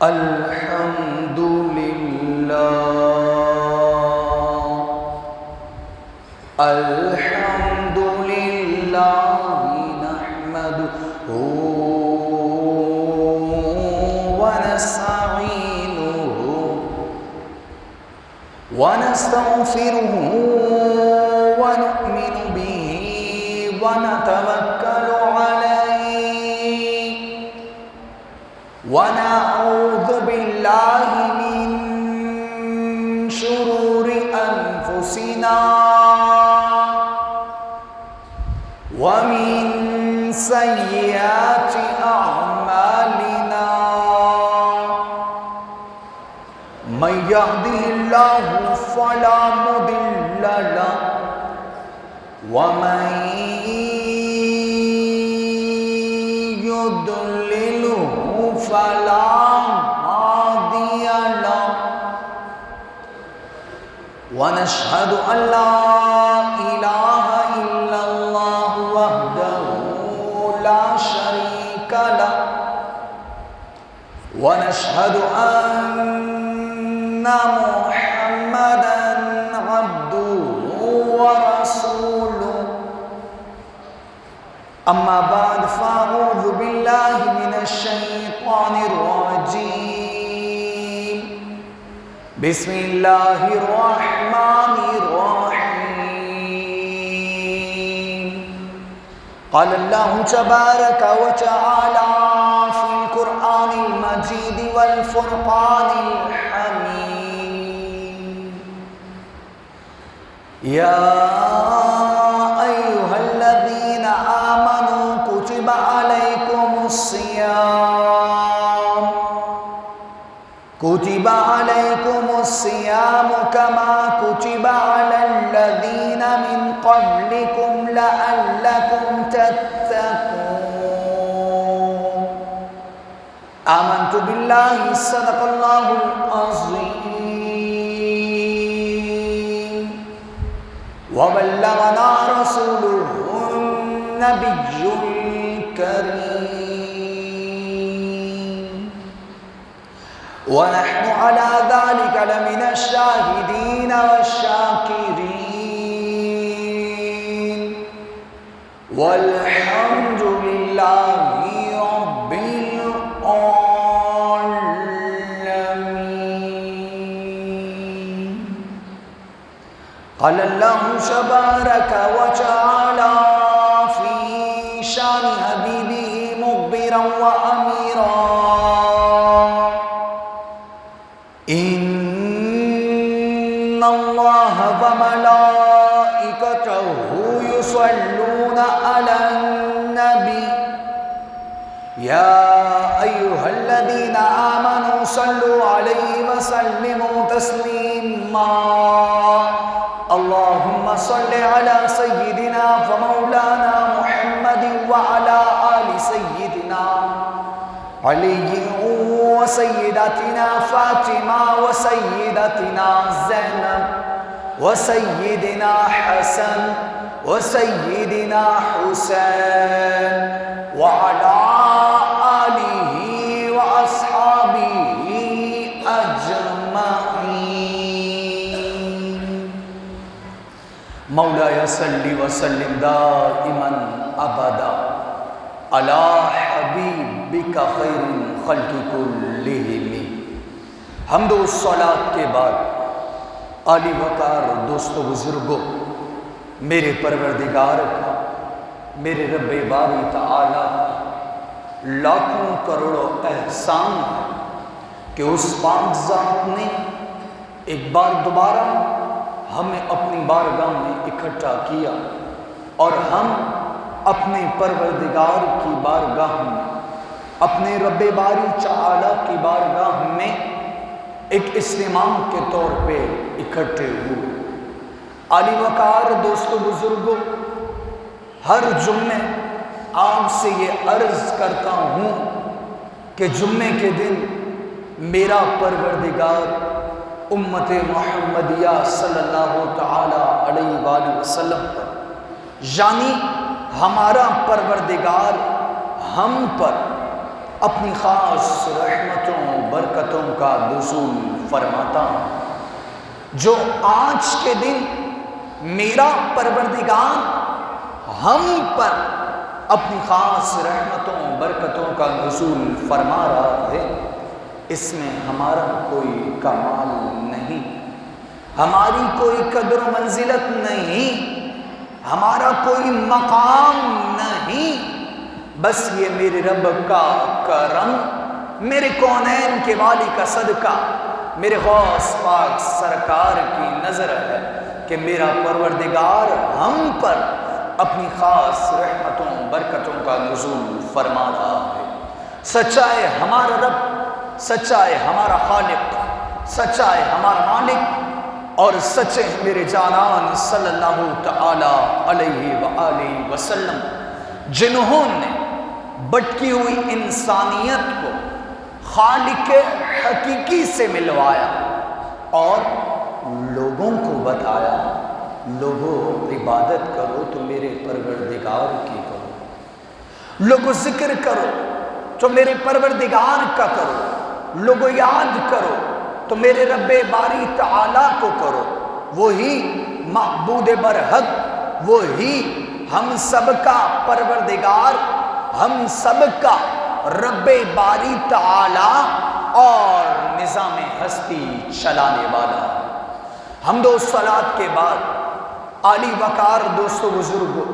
الحمد لله الحمد لله نحمده ونستعينه ونستغفره ونؤمن به ونتوكل عليه ونعوذ بالله من شرور أنفسنا ومن سيئات أعمالنا من يهده الله فلا مضل له ومن يضلله فلا هادي له ونشهد أن لا إله إلا الله وحده لا شريك له ونشهد أن محمدا عبده ورسوله أما بعد فأعوذ بالله من الشيطان الرجيم بسم الله الرحمن الرحيم قال الله تبارك وتعالى في القرآن المجيد والفرقان الحميد يا أيها الذين آمنوا كتب عليكم الصيام كما كتب على الذين من قبلكم لعلكم تتقون آمنت بالله صدق الله العظيم وبلغنا رسوله النبي الكريم ونحن على ذلك لمن الشاهدين والشاكرين والحمد لله رب العالمين قال الله تبارك وتعالى في شان حبيبه مخبرا وأميرا إن الله وملائكته يصلون على النبي يا أيها الذين آمنوا صلوا عليه وسلموا تسليما اللهم صل على سيدنا ومولانا محمد وعلى آل سيدنا علي وسيدتنا فاطمة وسيدتنا زينب وسيدنا حسن وسيدنا حسين وعلى آله وأصحابه أجمعين مولاي صل وسلم دائما أبدا على حبیبک خیر الخلق کلہم حمد و صلاۃ کے بعد عالی وقار دوست و بزرگوں میرے پروردگار کا میرے رب باری تعالی لاکھوں کروڑوں احسان کہ اس پاک ذات نے ایک بار دوبارہ ہمیں اپنی بارگاہ میں اکٹھا کیا اور ہم اپنے پروردگار کی بارگاہ میں اپنے رب باری تعالی کی بارگاہ میں ایک اجتماع کے طور پہ اکٹھے ہوئے عالی وقار دوست و بزرگوں ہر جمعے آپ سے یہ عرض کرتا ہوں کہ جمعے کے دن میرا پروردگار امت محمدیہ صلی اللہ تعالی علیہ وآلہ وسلم پر یعنی ہمارا پروردگار ہم پر اپنی خاص رحمتوں برکتوں کا نزول فرماتا ہوں۔ جو آج کے دن میرا پروردگار ہم پر اپنی خاص رحمتوں برکتوں کا نزول فرما رہا ہے، اس میں ہمارا کوئی کمال نہیں، ہماری کوئی قدر و منزلت نہیں، ہمارا کوئی مقام نہیں، بس یہ میرے رب کا کرم، میرے کونین کے والی کا صدقہ، میرے غوث پاک سرکار کی نظر ہے کہ میرا پروردگار ہم پر اپنی خاص رحمتوں برکتوں کا نزول فرما رہا ہے۔ سچا ہے ہمارا رب، سچا ہے ہمارا خالق، سچا ہے ہمارا مالک، اور سچے ہیں میرے جانان صلی اللہ تعالی علیہ وآلہ وسلم، جنہوں نے بٹکی ہوئی انسانیت کو خالق حقیقی سے ملوایا اور لوگوں کو بتایا، لوگوں عبادت کرو تو میرے پروردگار کی کرو، لوگوں ذکر کرو تو میرے پروردگار کا کرو، لوگوں یاد کرو تو میرے رب باری تعالیٰ کو کرو، وہی معبود برحق، وہی ہم سب کا پروردگار، ہم سب کا رب باری تعالیٰ اور نظام ہستی چلانے والا ہے۔ حمد و صلات کے بعد عالی وقار دوستو بزرگوں،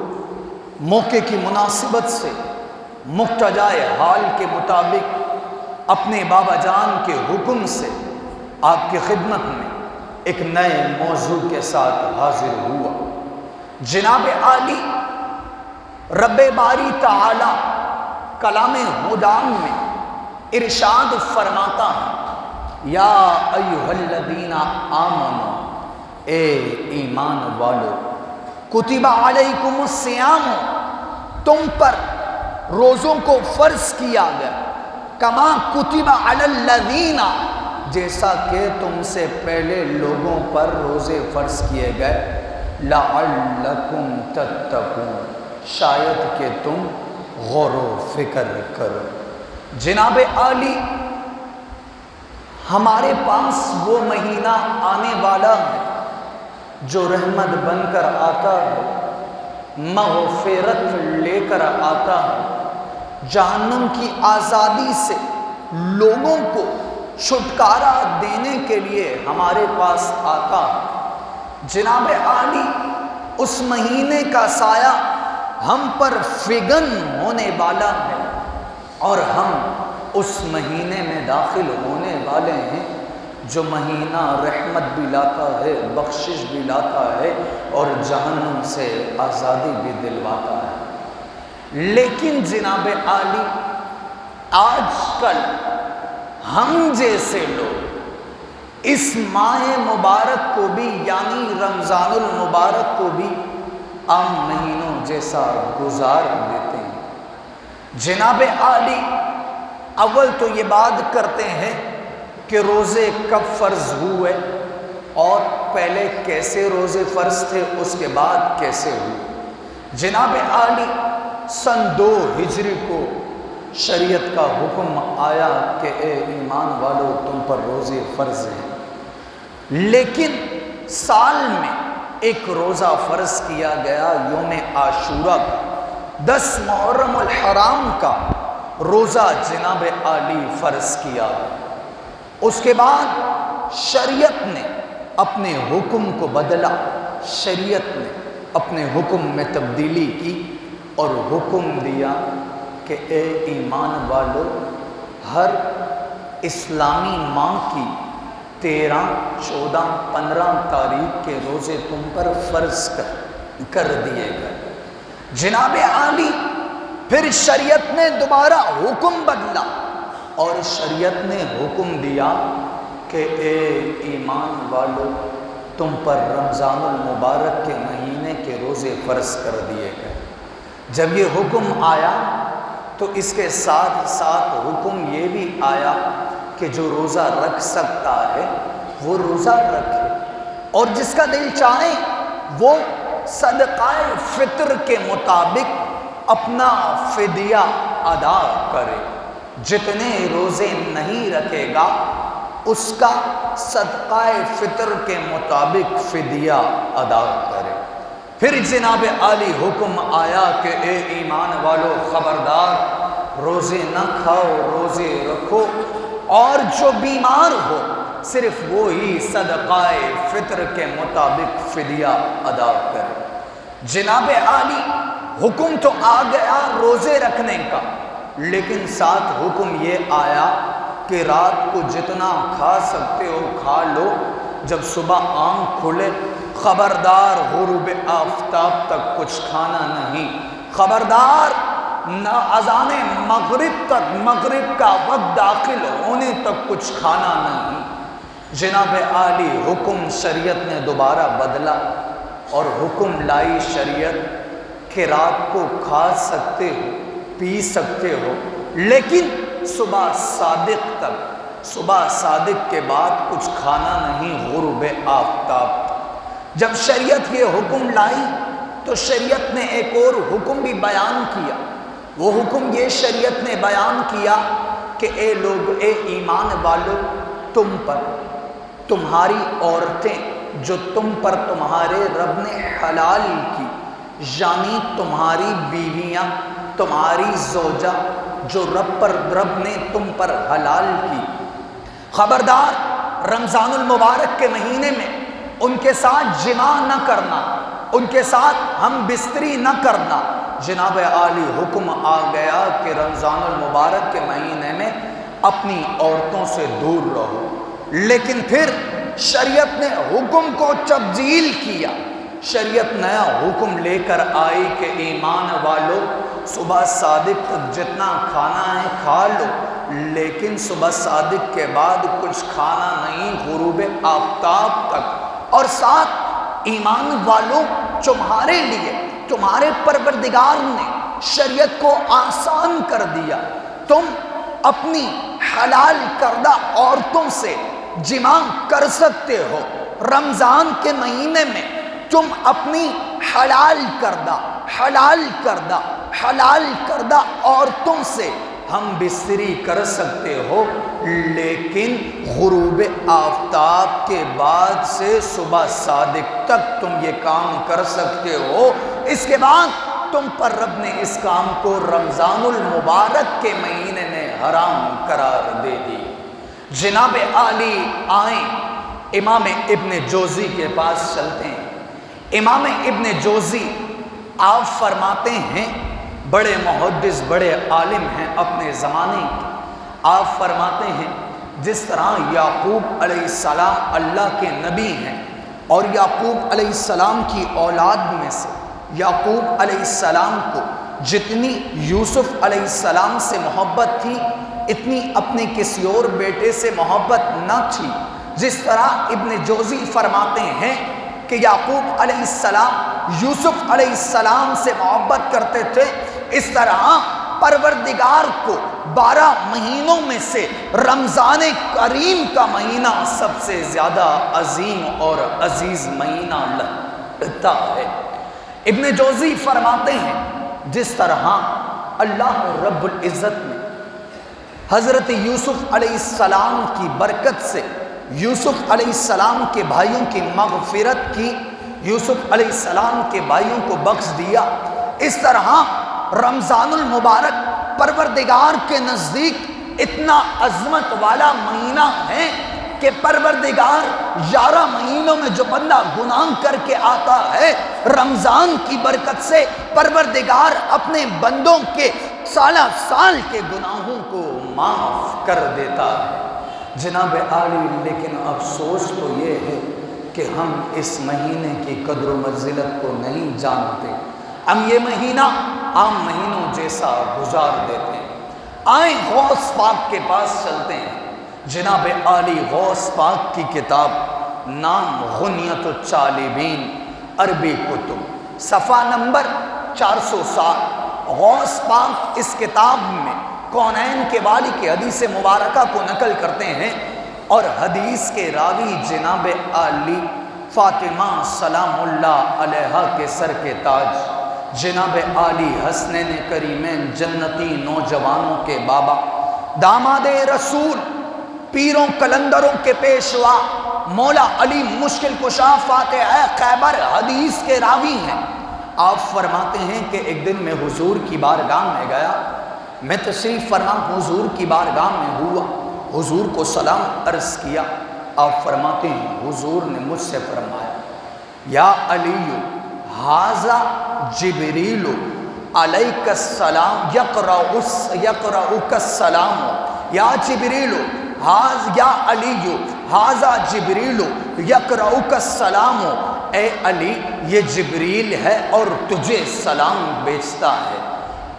موقع کی مناسبت سے مقتضائے حال کے مطابق اپنے بابا جان کے حکم سے آپ کی خدمت میں ایک نئے موضوع کے ساتھ حاضر ہوا۔ جناب عالی رب باری تعالی کلام ہدام میں ارشاد فرماتا ہے، یا ایھا الذین آمنوا، اے ایمان والو، کتب علیکم الصیام، تم پر روزوں کو فرض کیا گیا، کما کتب علی الذین، جیسا کہ تم سے پہلے لوگوں پر روزے فرض کیے گئے، لعلکم تتقون، شاید کہ تم غور و فکر کرو۔ جناب عالی، ہمارے پاس وہ مہینہ آنے والا ہے جو رحمت بن کر آتا ہے، مغفرت لے کر آتا ہے، جہنم کی آزادی سے لوگوں کو چھٹکارا دینے کے لیے ہمارے پاس آتا ہے۔ جناب عالی، اس مہینے کا سایہ ہم پر فگن ہونے والا ہے اور ہم اس مہینے میں داخل ہونے والے ہیں جو مہینہ رحمت بھی لاتا ہے، بخشش بھی لاتا ہے اور جہنم سے آزادی بھی دلواتا ہے۔ لیکن جناب عالی، آج کل ہم جیسے لوگ اس ماہ مبارک کو بھی، یعنی رمضان المبارک کو بھی عام مہینوں جیسا گزار دیتے ہیں۔ جناب عالی، اول تو یہ بات کرتے ہیں کہ روزے کب فرض ہوئے اور پہلے کیسے روزے فرض تھے، اس کے بعد کیسے ہوئے۔ جناب عالی، سن 2 ہجری کو شریعت کا حکم آیا کہ اے ایمان والو، تم پر روزے فرض ہیں، لیکن سال میں ایک روزہ فرض کیا گیا، یوم عاشورہ کا، 10 محرم الحرام کا روزہ جناب عالی فرض کیا گیا۔ اس کے بعد شریعت نے اپنے حکم کو بدلا، شریعت نے اپنے حکم میں تبدیلی کی اور حکم دیا کہ اے ایمان والو، ہر اسلامی ماہ کی 13، 14، 15 تاریخ کے روزے تم پر فرض کر دیے گئے۔ جناب عالی، پھر شریعت نے دوبارہ حکم بدلا اور شریعت نے حکم دیا کہ اے ایمان والو، تم پر رمضان المبارک کے مہینے کے روزے فرض کر دیے گئے۔ جب یہ حکم آیا تو اس کے ساتھ ساتھ حکم یہ بھی آیا کہ جو روزہ رکھ سکتا ہے وہ روزہ رکھے، اور جس کا دل چاہے وہ صدقہ فطر کے مطابق اپنا فدیہ ادا کرے۔ جتنے روزے نہیں رکھے گا اس کا صدقہ فطر کے مطابق فدیہ ادا کرے۔ پھر جناب عالی حکم آیا کہ اے ایمان والو خبردار، روزے نہ کھاؤ، روزے رکھو، اور جو بیمار ہو صرف وہی صدقہ فطر کے مطابق فدیہ ادا کرے۔ جناب عالی حکم تو آ گیا روزے رکھنے کا، لیکن ساتھ حکم یہ آیا کہ رات کو جتنا کھا سکتے ہو کھا لو، جب صبح آنکھ کھلے خبردار غروب آفتاب تک کچھ کھانا نہیں، خبردار نہ اذان مغرب تک، مغرب کا وقت داخل ہونے تک کچھ کھانا نہیں۔ جناب عالی حکم شریعت نے دوبارہ بدلا اور حکم لائی شریعت کہ رات کو کھا سکتے ہو، پی سکتے ہو، لیکن صبح صادق تک، صبح صادق کے بعد کچھ کھانا نہیں غروب آفتاب تک۔ جب شریعت یہ حکم لائی تو شریعت نے ایک اور حکم بھی بیان کیا۔ وہ حکم یہ شریعت نے بیان کیا کہ اے لوگ، اے ایمان والو، تم پر تمہاری عورتیں جو تم پر تمہارے رب نے حلال کی، یعنی تمہاری بیویاں، تمہاری زوجہ جو رب نے تم پر حلال کی، خبردار رمضان المبارک کے مہینے میں ان کے ساتھ جماع نہ کرنا، ان کے ساتھ ہم بستری نہ کرنا۔ جناب عالی حکم آ گیا کہ رمضان المبارک کے مہینے میں اپنی عورتوں سے دور رہو، لیکن پھر شریعت نے حکم کو تبدیل کیا۔ شریعت نیا حکم لے کر آئی کہ ایمان والو، صبح صادق تک جتنا کھانا ہے کھا لو، لیکن صبح صادق کے بعد کچھ کھانا نہیں غروب آفتاب تک۔ اور ساتھ ایمان والوں، تمہارے لیے تمہارے پروردگار نے شریعت کو آسان کر دیا، تم اپنی حلال کردہ عورتوں سے جماع کر سکتے ہو۔ رمضان کے مہینے میں تم اپنی حلال کردہ عورتوں سے ہم بستری کر سکتے ہو، لیکن غروب آفتاب کے بعد سے صبح صادق تک تم یہ کام کر سکتے ہو۔ اس کے بعد تم پر رب نے اس کام کو رمضان المبارک کے مہینے میں حرام قرار دے دی۔ جناب عالی آئیں، امام ابن جوزی کے پاس چلتے ہیں۔ امام ابن جوزی آپ فرماتے ہیں، بڑے محدث، بڑے عالم ہیں اپنے زمانے کے۔ آپ فرماتے ہیں جس طرح یعقوب علیہ السلام اللہ کے نبی ہیں، اور یعقوب علیہ السلام کی اولاد میں سے یعقوب علیہ السلام کو جتنی یوسف علیہ السلام سے محبت تھی، اتنی اپنے کسی اور بیٹے سے محبت نہ تھی۔ جس طرح ابن جوزی فرماتے ہیں کہ یعقوب علیہ السلام یوسف علیہ السلام سے محبت کرتے تھے، اس طرح پروردگار کو 12 مہینوں میں سے رمضان کریم کا مہینہ سب سے زیادہ عظیم اور عزیز مہینہ لگتا ہے۔ ابن جوزی فرماتے ہیں جس طرح اللہ رب العزت نے حضرت یوسف علیہ السلام کی برکت سے یوسف علیہ السلام کے بھائیوں کی مغفرت کی، یوسف علیہ السلام کے بھائیوں کو بخش دیا، اس طرح رمضان المبارک پروردگار کے نزدیک اتنا عظمت والا مہینہ ہے کہ پروردگار 11 مہینوں میں جو بندہ گناہ کر کے آتا ہے، رمضان کی برکت سے پروردگار اپنے بندوں کے سالہ سال کے گناہوں کو معاف کر دیتا ہے۔ جناب عالی، لیکن افسوس تو یہ ہے کہ ہم اس مہینے کی قدر و منزلت کو نہیں جانتے، ہم یہ مہینہ عام مہینوں جیسا گزار دیتے ہیں۔ آئیں غوث پاک کے پاس چلتے ہیں۔ جناب عالی غوث پاک کی کتاب نام غنیت الطالبین، عربی کتب، صفحہ نمبر 407۔ غوث پاک اس کتاب میں کونین کے والی کی حدیث مبارکہ کو نقل کرتے ہیں، اور حدیث کے راوی جناب عالی فاطمہ سلام اللہ علیہا کے سر کے تاج، جناب عالی حسنین کریمین جنتی نوجوانوں کے بابا، داماد رسول پیروں کلندروں کے پیشوا مولا علی مشکل کشا فاتح خیبر حدیث کے راوی ہیں۔ آپ فرماتے ہیں کہ ایک دن میں حضور کی بارگاہ میں گیا، میں تشریف فرما حضور کی بارگاہ میں ہوا، حضور کو سلام عرض کیا۔ آپ فرماتے ہیں حضور نے مجھ سے فرمایا یا علی ھذا جبریل علیک السلام یقرؤک السلام، یا جبریل یا علی ھذا جبریل یقرؤک السلام، اے علی یہ جبریل ہے اور تجھے سلام بیچتا ہے۔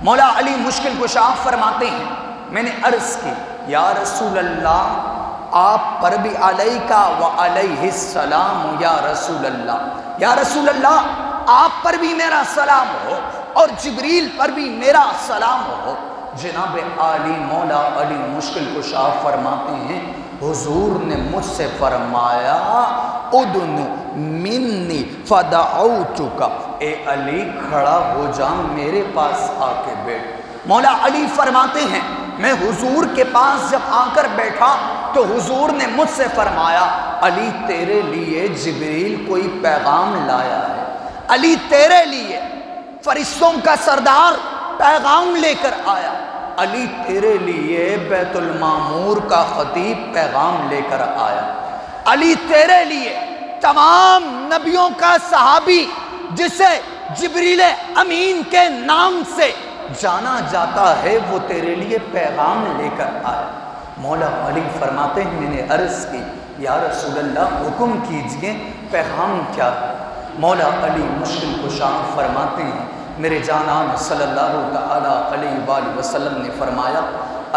مولا علی مشکل کشا فرماتے ہیں میں نے عرض کی یا رسول اللہ آپ پر بھی علیکہ و علیہ السلام یا رسول اللہ، یا رسول اللہ آپ پر بھی میرا سلام ہو اور جبریل پر بھی میرا سلام ہو۔ جناب عالی مولا علی مشکل کشا فرماتے ہیں حضور نے مجھ سے فرمایا ادن منی فدعوتک، اے علی کھڑا ہو جا میرے پاس آ کے بیٹھ۔ مولا علی فرماتے ہیں میں حضور کے پاس جب آ کر بیٹھا تو حضور نے مجھ سے فرمایا علی تیرے لیے جبریل کوئی پیغام لایا ہے، علی تیرے لیے فرشتوں کا سردار پیغام لے کر آیا، علی تیرے لیے بیت المعمور کا خطیب پیغام لے کر آیا، علی تیرے لیے تمام نبیوں کا صحابی جسے جبریل امین کے نام سے جانا جاتا ہے وہ تیرے لیے پیغام لے کر آیا۔ مولا علی فرماتے ہیں میں نے عرض کی یا رسول اللہ حکم کیجئے پیغام کیا ہے؟ مولا علی مشکل کشا فرماتے ہیں میرے جانان صلی اللہ تعالی علیہ وآلہ وسلم نے فرمایا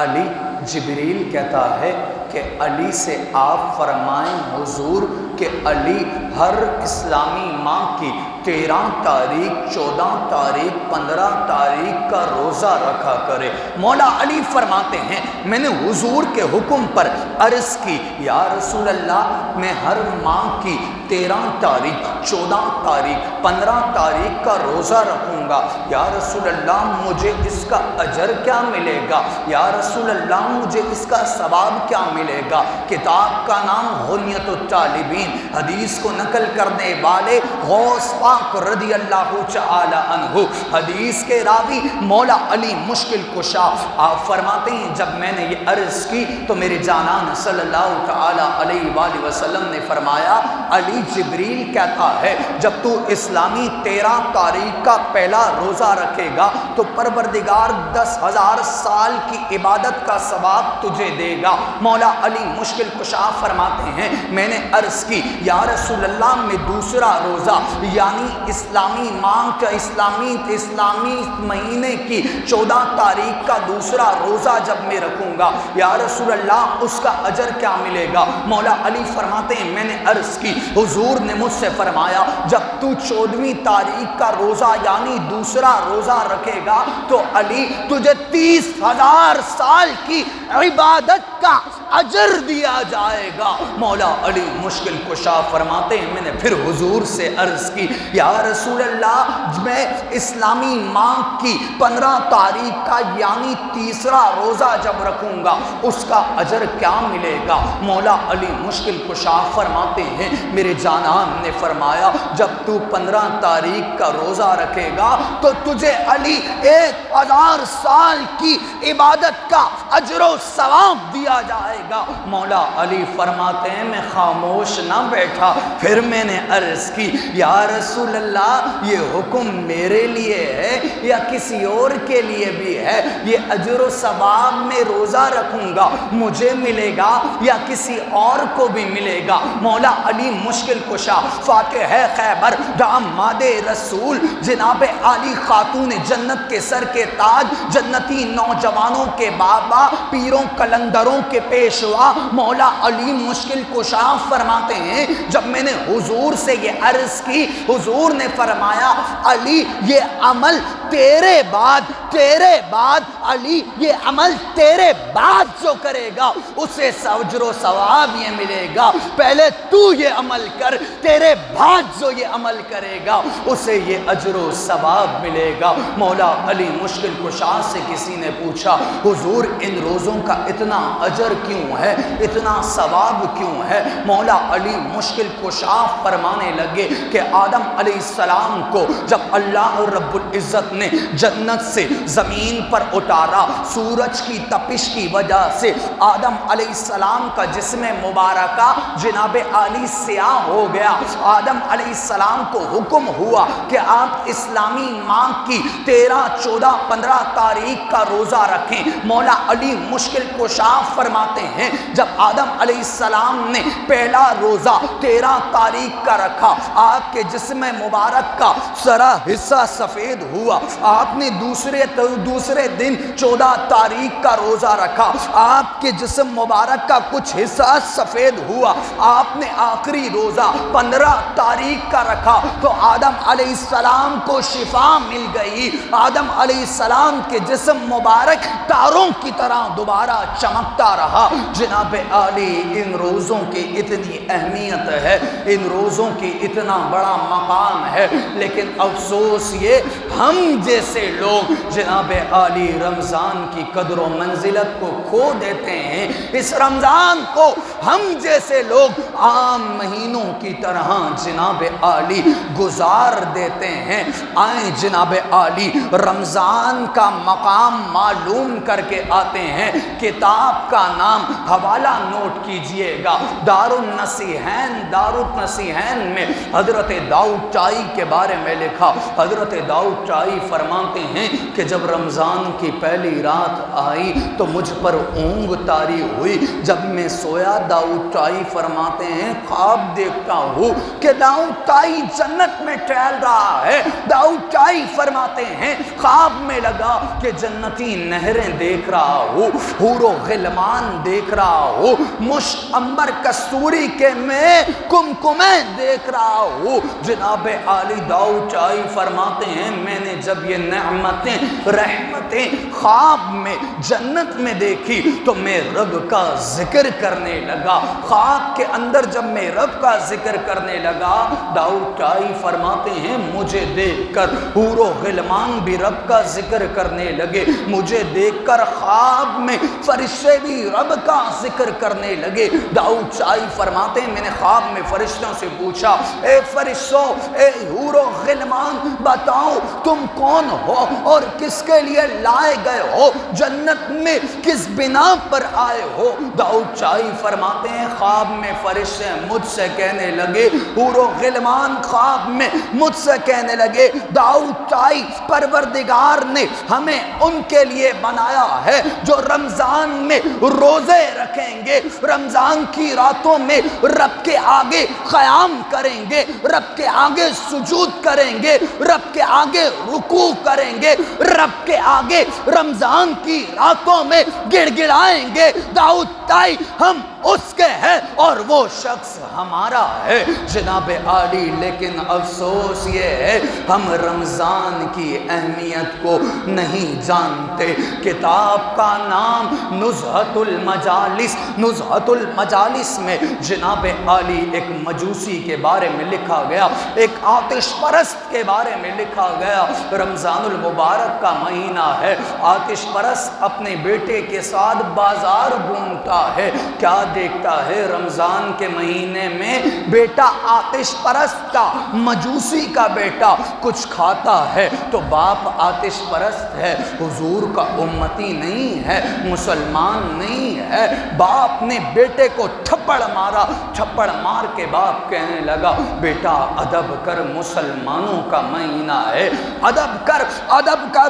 علی جبریل کہتا ہے کہ علی سے آپ فرمائیں حضور کہ علی ہر اسلامی ماہ کی 13 تاریخ 14 تاریخ 15 تاریخ کا روزہ رکھا کرے۔ مولا علی فرماتے ہیں میں نے حضور کے حکم پر عرض کی یا رسول اللہ میں ہر ماہ کی 13 تاریخ 14 تاریخ 15 تاریخ کا روزہ رکھوں گا، یا رسول اللہ مجھے اس کا اجر کیا ملے گا، یا رسول اللہ مجھے اس کا ثواب کیا ملے گا؟ کتاب کا نام غنیۃ الطالبین، حدیث کو نقل کرنے والے غوث پاک رضی اللہ تعالی عنہ، حدیث کے راوی مولا علی مشکل کشا آپ فرماتے ہیں جب میں نے یہ عرض کی تو میرے جانان صلی اللہ تعالی علیہ وآلہ وسلم نے فرمایا علی جبریل کہتا ہے جب تو اسلامی 13 تاریخ کا پہلا روزہ رکھے گا تو پروردگار 10,000 سال کی عبادت کا ثواب تجھے دے گا۔ مولا علی مشکل کشا فرماتے ہیں میں نے عرض کی یا رسول اللہ میں دوسرا روزہ یعنی اسلامی ماہ کا اسلامی مہینے کی 14 تاریخ کا دوسرا روزہ جب میں رکھوں گا یا رسول اللہ اس کا اجر کیا ملے گا؟ مولا علی فرماتے ہیں میں نے عرض کی حضور نے مجھ سے فرمایا جب تو 14ویں تاریخ کا روزہ یعنی دوسرا روزہ رکھے گا تو علی تجھے 30,000 سال کی عبادت کا اجر دیا جائے گا۔ مولا علی مشکل کشا فرماتے ہیں میں نے پھر حضور سے عرض کی یا رسول اللہ میں اسلامی ماہ کی 15 تاریخ کا یعنی تیسرا روزہ جب رکھوں گا اس کا اجر کیا ملے گا؟ مولا علی مشکل کشا فرماتے ہیں میرے جانان نے فرمایا جب تو 15 تاریخ کا روزہ رکھے گا تو تجھے علی 1,000 سال کی عبادت کا اجر و ثواب دیا جائے گا۔ مولا علی فرماتے ہیں میں خاموش نہ بیٹھا، پھر میں نے عرض کی یا رسول اللہ یہ حکم میرے لیے ہے یا کسی اور کے لیے بھی ہے؟ یہ اجر و ثواب میں روزہ رکھوں گا مجھے ملے گا یا کسی اور کو بھی ملے گا؟ مولا علی مشکل کشا فاتح خیبر داماد رسول جناب علی خاتون جنت کے سر کے تاج جنتی نوجوانوں کے بابا پیروں کلندروں کے پیشوا مولا علی مشکل کشا فرماتے ہیں جب میں نے حضور سے یہ عرض کی حضور حضور نے فرمایا علی یہ عمل تیرے بعد علی یہ عمل تیرے بعد جو کرے گا اسے اجر و ثواب یہ ملے گا، پہلے تو یہ عمل کر، تیرے بعد جو یہ عمل کرے گا اسے یہ اجر و ثواب ملے گا۔ مولا علی مشکل کشا سے کسی نے پوچھا حضور ان روزوں کا اتنا اجر کیوں ہے، اتنا ثواب کیوں ہے؟ مولا علی مشکل کشا فرمانے لگے کہ آدم علیہ السلام کو جب اللہ رب العزت نے جنت سے زمین پر اتارا، سورج کی تپش کی وجہ سے آدم علیہ السلام کا جسم مبارکہ جناب عالی سیاہ ہو گیا۔ آدم علیہ السلام کو حکم ہوا کہ آپ اسلامی ماہ کی 13، 14، 15 تاریخ کا روزہ رکھیں۔ مولا علی مشکل کشا فرماتے ہیں جب آدم علیہ السلام نے پہلا روزہ 13 تاریخ کا رکھا، آپ کے جسم مبارک کا سارا حصہ سفید ہوا۔ آپ نے دوسرے دن 14 تاریخ کا روزہ رکھا، آپ کے جسم مبارک کا کچھ حصہ سفید ہوا۔ آپ نے آخری روزہ 15 تاریخ کا رکھا تو آدم علیہ السلام کو شفا مل گئی۔ آدم علیہ السلام کے جسم مبارک تاروں کی طرح دوبارہ چمکتا رہا۔ جناب عالی ان روزوں کی اتنی اہمیت ہے، ان روزوں کی اتنا بڑا مقام ہے، لیکن افسوس یہ ہم جیسے لوگ جناب عالی رمضان کی قدر و منزلت کو کھو دیتے ہیں۔ اس رمضان کو ہم جیسے لوگ عام مہینوں کی طرح جناب عالی گزار دیتے ہیں۔ آئیں جناب عالی رمضان کا مقام معلوم کر کے آتے ہیں۔ کتاب کا نام حوالہ نوٹ کیجئے گا، دار النصیحین میں حضرت داؤد چائی کے بارے میں لکھا۔ حضرت داؤد چائی فرماتے ہیں کہ جب رمضان کی پہلی رات آئی تو مجھ پر اونگ طاری ہوئی۔ جب میں سویا داؤد چائی فرماتے ہیں خواب دیکھتا ہوں کہ داؤد چائی جنت میں ٹہل رہا ہے۔ داؤد چائی فرماتے ہیں خواب میں لگا کہ جنتی نہریں دیکھ رہا ہوں، حور و غلمان دیکھ رہا ہوں، مشک عنبر کستوری کے میں کمکمیں دیکھ رہا ہوں۔ جناب عالی داؤد چائی فرماتے ہیں میں نے جب یہ نعمتیں رحمتیں خواب میں جنت میں دیکھی تو میں رب کا ذکر کرنے لگا۔ خواب کے اندر جب میں رب کا ذکر کرنے لگا، داؤد چائی فرماتے ہیں مجھے دیکھ کر حور و غلمان بھی رب کا ذکر کرنے لگے۔ مجھے دیکھ کر خواب میں فرشتے بھی رب کا ذکر کرنے لگے۔ داؤد چائی فرماتے ہیں میں نے خواب میں فرشتوں سے پوچھا اے فرشتوں، اے حور و غلمان، بتاؤ تم کون ہو اور کس کے لیے لائے گئے ہو، جنت میں کس بنا پر آئے ہو؟ داؤد چائی فرماتے ہیں خواب میں فرشتے مجھ سے کہنے لگے، حور و غلمان خواب میں مجھ سے کہنے لگے داؤد چائی پروردگار نے ہمیں ان کے لیے بنایا ہے جو رمضان میں روزے رکھیں گے، رمضان کی راتوں میں رب کے آگے قیام کریں گے، رب کے آگے سجود کریں گے، رب کے آگے رکوع کریں گے، رب کے آگے رمضان کی راتوں میں گڑ گڑائیں گے داؤد چائی ہم اس کے ہیں اور وہ شخص ہمارا ہے۔ جناب عالی لیکن افسوس یہ ہے ہم رمضان کی اہمیت کو نہیں جانتے۔ کتاب کا نام نزہۃ المجالس، نزہۃ المجالس میں جناب عالی ایک مجوسی کے بارے میں لکھا گیا، ایک آتش پرست کے بارے میں لکھا گیا۔ رمضان المبارک کا مہینہ ہے، آتش پرست اپنے بیٹے کے ساتھ بازار گھومتا ہے، کیا دیکھتا ہے رمضان کے مہینے میں بیٹا آتش پرست کا، مجوسی کا بیٹا کچھ کھاتا ہے تو باپ آتش پرست ہے، حضور کا امتی نہیں ہے، مسلمان نہیں ہے۔ باپ نے بیٹے کو تھپڑ مارا، تھپڑ مار کے باپ کہنے لگا بیٹا ادب کر، مسلمانوں کا مہینہ ہے، ادب کر، ادب کا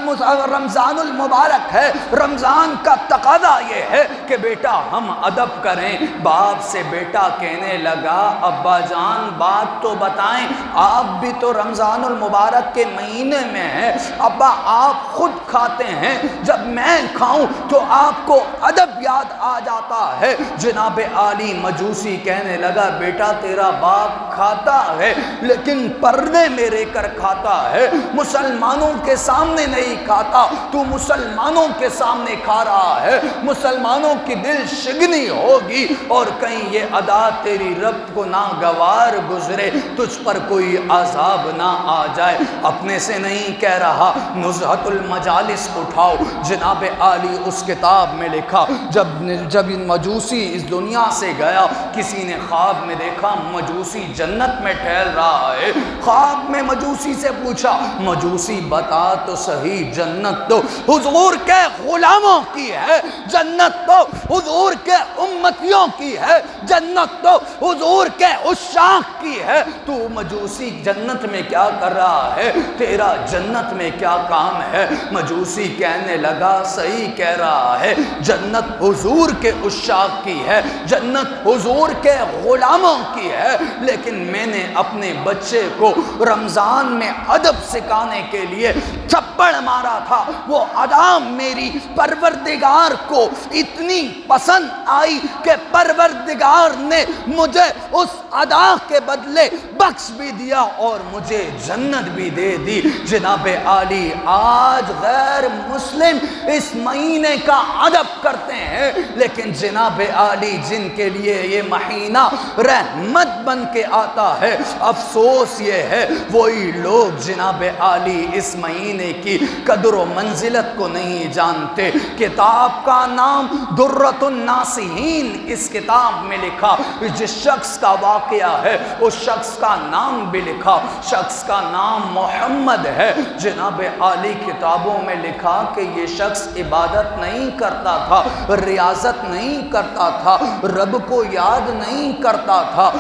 رمضان المبارک ہے، رمضان کا تقاضا یہ ہے کہ بیٹا ہم ادب کریں، بنے۔ باپ سے بیٹا کہنے لگا ابا جان بات تو بتائیں، آپ بھی تو رمضان المبارک کے مہینے میں ہیں، ابا آپ خود کھاتے ہیں، جب میں کھاؤں تو آپ کو ادب یاد آ جاتا ہے۔ جناب عالی مجوسی کہنے لگا بیٹا تیرا باپ کھاتا ہے لیکن پردے میں رہ کر کھاتا ہے، مسلمانوں کے سامنے نہیں کھاتا، تو مسلمانوں کے سامنے کھا رہا ہے، مسلمانوں کی دل شگنی ہوگی اور کہیں یہ ادا تیری رب کو ناگوار گزرے، تجھ پر کوئی عذاب نہ آ جائے۔ اپنے سے نہیں کہہ رہا، نزہت المجالس اٹھاؤ، جناب عالی اس کتاب میں لکھا جب مجوسی اس دنیا سے گیا، کسی نے خواب میں دیکھا مجوسی جنت میں ٹہل رہا ہے۔ خواب میں مجوسی سے پوچھا مجوسی بتا تو صحیح جنت تو حضور کے غلاموں کی ہے، جنت تو حضور کے امتیوں کی ہے، جنت تو حضور کے عشاق کی ہے، تو مجوسی جنت میں کیا کر رہا ہے، تیرا جنت میں کیا کام ہے؟ مجوسی کہنے لگا صحیح کہہ رہا ہے، جنت حضور کے عشاق کی ہے، جنت حضور کے غلاموں کی ہے، لیکن میں نے اپنے بچے کو رمضان میں ادب سکھانے کے لیے تھپڑ مارا تھا، وہ ادا میری پروردگار کو اتنی پسند آئی کہ پروردگار نے مجھے اس ادا کے بدلے بخش بھی دیا اور مجھے جنت بھی دے دی۔ جناب عالی آج غیر مسلم اس مہینے کا ادب کرتے ہیں، لیکن جناب عالی جن کے لیے یہ مہینہ رحمت بن کے آتا ہے، افسوس یہ ہے وہی لوگ جناب عالی اس مہینے کی قدر و منزلت کو نہیں جانتے۔ کتاب کا نام درۃ الناصحین، اس کتاب میں لکھا جس شخص کا واقعہ ہے اس شخص کا نام بھی لکھا، شخص کا نام محمد ہے۔ جناب عالی کتابوں میں لکھا کہ یہ شخص عبادت نہیں کرتا تھا، ریاضت نہیں کرتا تھا، رب کو یاد نہیں کرتا تھا۔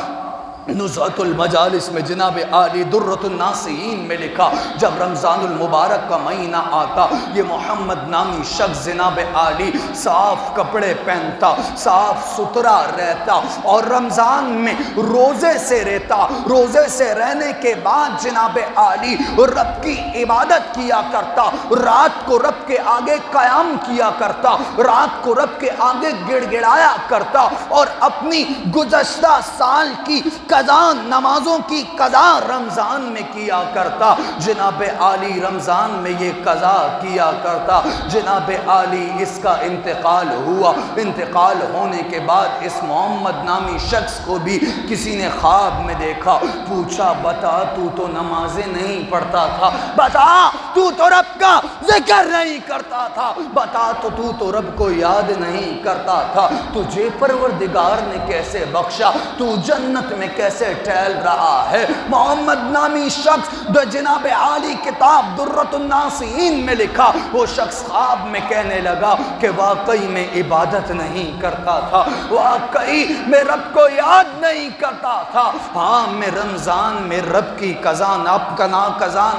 نزہت المجالس میں جناب عالی درۃ الناصحین میں لکھا جب رمضان المبارک کا مہینہ آتا، یہ محمد نامی شخص جناب عالی صاف کپڑے پہنتا، صاف ستھرا رہتا اور رمضان میں روزے سے رہتا۔ روزے سے رہنے کے بعد جناب عالی رب کی عبادت کیا کرتا، رات کو رب کے آگے قیام کیا کرتا، رات کو رب کے آگے گڑ گڑایا کرتا اور اپنی گزشتہ سال کی قضا نمازوں کی قضا رمضان میں کیا کرتا۔ جناب عالی رمضان میں یہ قضا کیا کرتا۔ جناب عالی اس کا انتقال ہوا، انتقال ہونے کے بعد اس محمد نامی شخص کو بھی کسی نے خواب میں دیکھا، پوچھا بتا تو تو نمازیں نہیں پڑھتا تھا، بتا تو تو رب کا ذکر نہیں کرتا تھا، بتا تو تو رب کو یاد نہیں کرتا تھا، تجھے پروردگار نے کیسے بخشا، تو جنت میں کیسے ٹہل رہا ہے؟ محمد نامی شخص جو جناب عالی کتاب درۃ الناصحین میں لکھا، وہ شخص خواب میں کہنے لگا کہ واقعی میں عبادت نہیں کرتا تھا، واقعی میں رب کو یاد نہیں کرتا تھا، ہاں میں رمضان میں رب کی قضا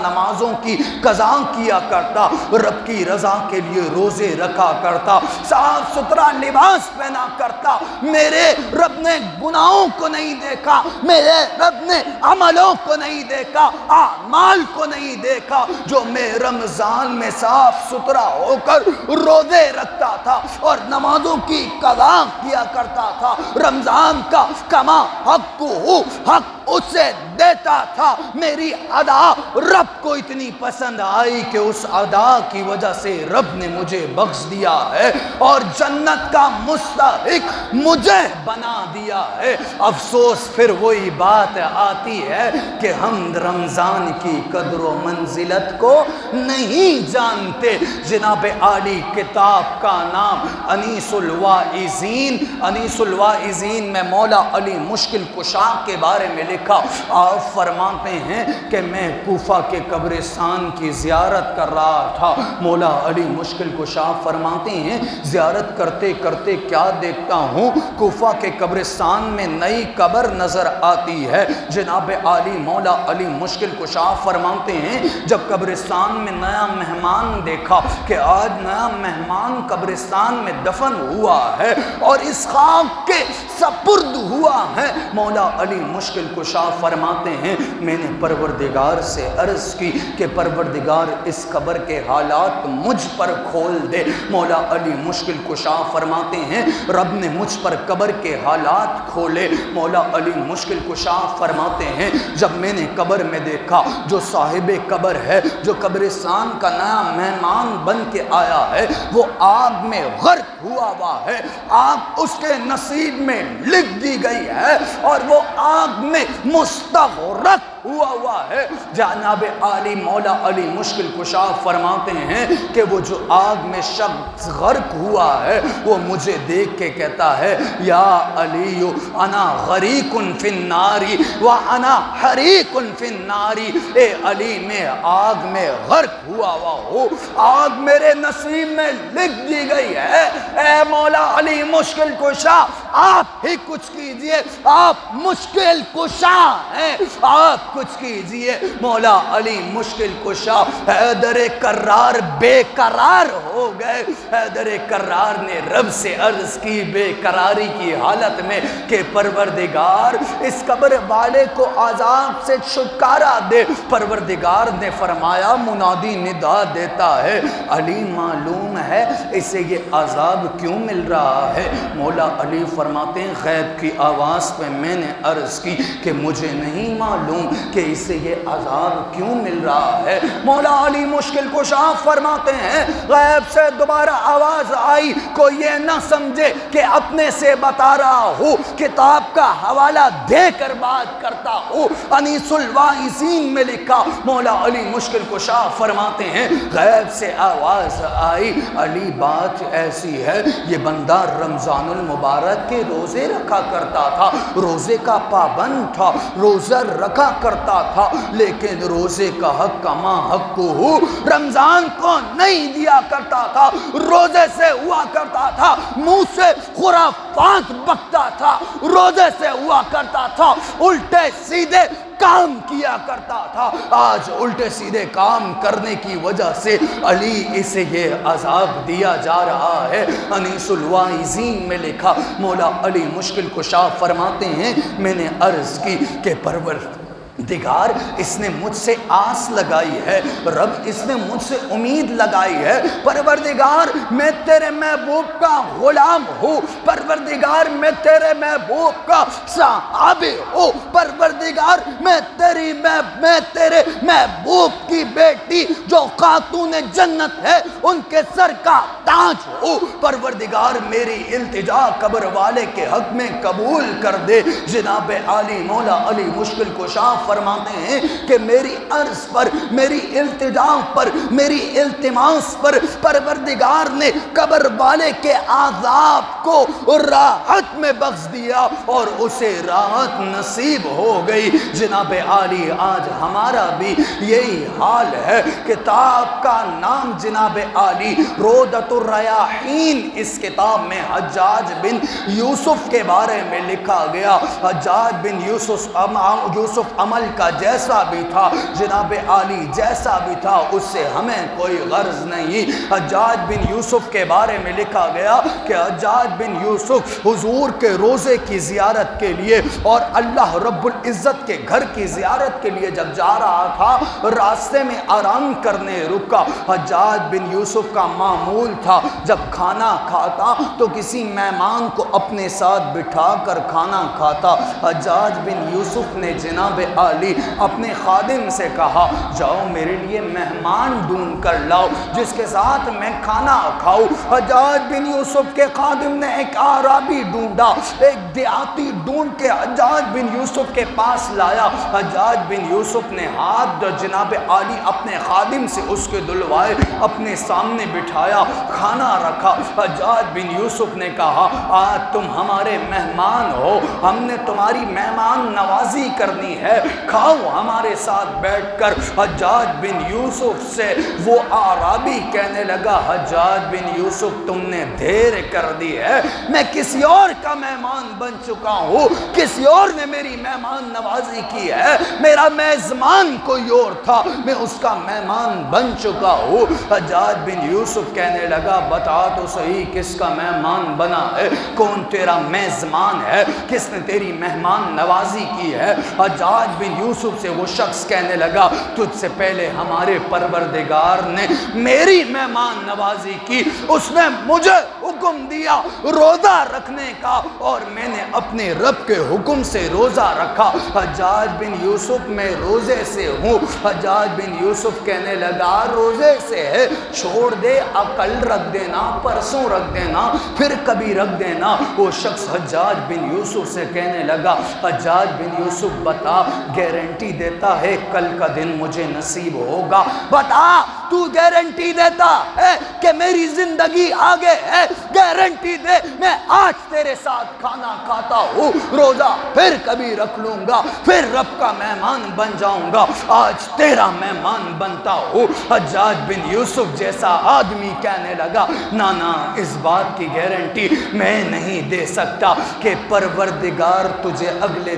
نمازوں کی قضا کیا کرتا، رب کی رضا کے لیے روزے رکھا کرتا، صاف ستھرا لباس پہنا کرتا، میرے رب نے گناہوں کو نہیں دیکھا، میرے رب نے عملوں کو نہیں دیکھا، اعمال کو نہیں دیکھا، جو میں رمضان میں صاف ستھرا ہو کر روزے رکھتا تھا اور نمازوں کی قضا کیا کرتا تھا، رمضان کا کما حق کو حق اسے دیتا تھا، میری ادا رب کو اتنی پسند آئی کہ اس ادا کی وجہ سے رب نے مجھے بخش دیا ہے اور جنت کا مستحق مجھے بنا دیا ہے۔ افسوس پھر وہی بات آتی ہے کہ ہم رمضان کی قدر و منزلت کو نہیں جانتے۔ جناب عالی کتاب کا نام انیس الواعظین، انیس الواعظین میں مولا علی مشکل کشا کے بارے میں لکھا، آپ فرماتے ہیں کہ میں کوفہ کے قبرستان کی زیارت کر رہا تھا۔ مولا علی مشکل کشا فرماتے ہیں زیارت کرتے کرتے کیا دیکھتا ہوں، کوفہ کے قبرستان میں نئی قبر نظر آتی ہے۔ جناب عالی مولا علی مشکل کشا فرماتے ہیں جب قبرستان میں نیا مہمان دیکھا کہ آج نیا مہمان قبرستان میں دفن ہوا ہے اور اس خاک کے سپرد ہوا ہے، مولا علی مشکل کشا فرماتے ہیں میں نے پروردگار سے عرض کی کہ پروردگار اس قبر کے حالات مجھ پر کھول دے۔ مولا علی مشکل کشا فرماتے ہیں رب نے مجھ پر قبر کے حالات کھولے۔ مولا علی مشکل کشا فرماتے ہیں جب میں نے قبر میں دیکھا جو صاحب قبر ہے، جو قبرستان کا نیا مہمان بن کے آیا ہے، وہ آگ میں غرق ہوا ہے، آگ اس کے نصیب میں لکھ دی گئی ہے اور وہ آگ میں مستغرق ہوا ہے۔ جناب عالی مولا علی مشکل کشا فرماتے ہیں کہ وہ جو آگ میں شخص غرق ہوا ہے وہ مجھے دیکھ کے کہتا ہے یا علی انا غریق فی النار وانا حریق فی النار، اے علی میں آگ میں غرق ہوا ہوں، آگ میرے نصیب میں لکھ دی گئی ہے۔ اے مولا علی مشکل کشا آپ ہی کچھ کیجئے، آپ مشکل کشا ہیں، آپ کچھ کیجئے۔ مولا علی مشکل کشا حیدر کرار بے قرار ہو گئے۔ حیدر کرار نے رب سے عرض کی بے قراری کی حالت میں کہ پروردگار اس قبر والے کو عذاب سے چھٹکارا دے۔ پروردگار نے فرمایا منادی ندا دیتا ہے علی معلوم ہے اسے یہ عذاب کیوں مل رہا ہے؟ مولا علی فرماتے ہیں غیب کی آواز پہ میں نے عرض کی کہ مجھے نہیں معلوم کہ اسے یہ عذاب کیوں مل رہا ہے۔ مولا علی مشکل کشا فرماتے ہیں غیب سے دوبارہ آواز آئی کوئی یہ نہ سمجھے کہ اپنے سے بتا رہا ہوں، کتاب کا حوالہ دے کر بات کرتا ہوں۔ انیس الواعظین میں لکھا مولا علی مشکل کشا فرماتے ہیں غیب سے آواز آئی علی بات ایسی ہے یہ بندہ رمضان المبارک کے روزے رکھا کرتا تھا، روزے کا پابند تھا، روزہ رکھا کرتا تھا، لیکن روزے کا حق کما حق کو رمضان کو نہیں دیا کرتا تھا، روزے سے ہوا کرتا تھا، منہ سے خرافات بکتا تھا، روزے سے ہوا کرتا تھا، الٹے سیدھے کام کیا کرتا تھا۔ آج الٹے سیدھے کام کرنے کی وجہ سے علی اسے یہ عذاب دیا جا رہا ہے۔ انیس الواعظین میں لکھا مولا علی مشکل کشا فرماتے ہیں میں نے عرض کی کہ پروردگار اس نے مجھ سے آس لگائی ہے، رب اس نے مجھ سے امید لگائی ہے، پروردگار میں تیرے محبوب کا غلام ہوں، پروردگار میں تیرے محبوب کا صحابی ہوں، پروردگار میں تیرے محبوب کی بیٹی جو خاتون جنت ہے ان کے سر کا تاج ہوں، پروردگار میری التجا قبر والے کے حق میں قبول کر دے۔ جناب عالی مولا علی مشکل کشا فرماتے ہیں کہ میری عرض پر، میری التجا پر، میری التماس پر پروردگار نے قبر والے کے عذاب کو راحت میں بخش دیا اور اسے راحت نصیب ہو گئی۔ جناب عالی آج ہمارا بھی یہی حال ہے۔ کتاب کا نام جناب عالی روضۃ الریاحین، اس کتاب میں حجاج بن یوسف کے بارے میں لکھا گیا۔ حجاج بن یوسف عمل کا جیسا بھی تھا جناب عالی، جیسا بھی تھا اس سے ہمیں کوئی غرض نہیں۔ حجاج بن یوسف کے بارے میں لکھا گیا کہ حجاج بن یوسف حضور کے روزے کی زیارت کے لیے اور اللہ رب العزت کے گھر کی زیارت کے لیے جب جا رہا تھا راستے میں آرام کرنے رکا۔ حجاج بن یوسف کا معمول تھا جب کھانا کھاتا تو کسی مہمان کو اپنے ساتھ بٹھا کر کھانا کھاتا۔ حجاج بن یوسف نے جناب عالی اپنے خادم سے کہا جاؤ میرے لیے مہمان ڈھونڈ کر لاؤ جس کے ساتھ میں کھانا کھاؤں۔ حجاج بن یوسف کے خادم نے ایک اعرابی ڈھونڈا، ایک دیہاتی ڈھونڈ کے حجاج بن یوسف کے پاس لایا۔ حجاج بن یوسف نے ہاتھ جناب عالی اپنے خادم سے اس کے دلوائے، اپنے سامنے بٹھایا، کھانا رکھا۔ حجاج بن یوسف نے کہا آج تم ہمارے مہمان ہو، ہم نے تمہاری مہمان نوازی کرنی ہے، کھاؤ ہمارے ساتھ بیٹھ کر۔ حجاج بن یوسف سے وہ اعرابی کہنے لگا حجاج بن یوسف تم نے دیر کر دی ہے، میں کسی اور کا مہمان بن چکا ہوں، کسی اور نے میری مہمان نوازی کی ہے، میرا میزبان کوئی اور تھا، میں اس کا مہمان بن چکا ہوں۔ حجاج بن یوسف کہنے لگا بتا تو صحیح کس کا مہمان بنا ہے، کون تیرا میزبان ہے، کس نے تیری مہمان نوازی کی ہے؟ حجاج بن یوسف سے وہ شخص کہنے لگا تجھ سے پہلے ہمارے پروردگار نے میری مہمان نوازی کی، اس نے مجھے حکم دیا روزہ رکھنے کا اور میں نے اپنے رب کے حکم سے روزہ رکھا۔ حجاج بن یوسف میں روزے سے ہوں۔ حجاج بن یوسف کہنے لگا روزے سے ہے، چھوڑ دے، عقل رکھ دینا، پرسوں رکھ دینا، پھر کبھی رکھ دینا۔ وہ شخص حجاج بن یوسف سے کہنے لگا حجاج بن یوسف بتا، گارنٹی دیتا ہے کل کا دن مجھے نصیب ہوگا؟ بتا تو گارنٹی دیتا ہے کہ میری زندگی آگے ہے؟ گارنٹی دے میں آج تیرے ساتھ کھانا کھاتا ہوں، روزہ پھر کبھی رکھ لوں گا، پھر رب کا مہمان بن جاؤں گا، آج تیرا مہمان بنتا ہوں۔ حجاج بن یوسف جیسا آدمی کہنے لگا نانا اس بات کی گارنٹی میں نہیں دے سکتا کہ پروردگار تجھے اگلے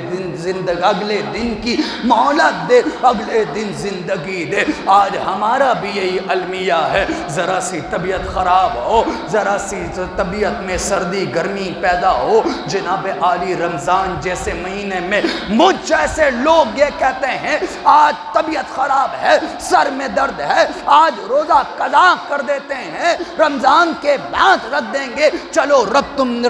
دن کی مہلت دے، اگلے دن زندگی دے۔ آج ہمارا بھی یہی المیہ ہے، ذرا سی طبیعت خراب ہو، ذرا سی طبیعت میں سردی گرمی پیدا ہو، جناب عالی رمضان جیسے مہینے میں مجھ جیسے لوگ یہ کہتے ہیں آج طبیعت خراب ہے، سر میں درد ہے، آج روزہ قضا کر دیتے ہیں، رمضان کے بعد رکھ دیں گے۔ چلو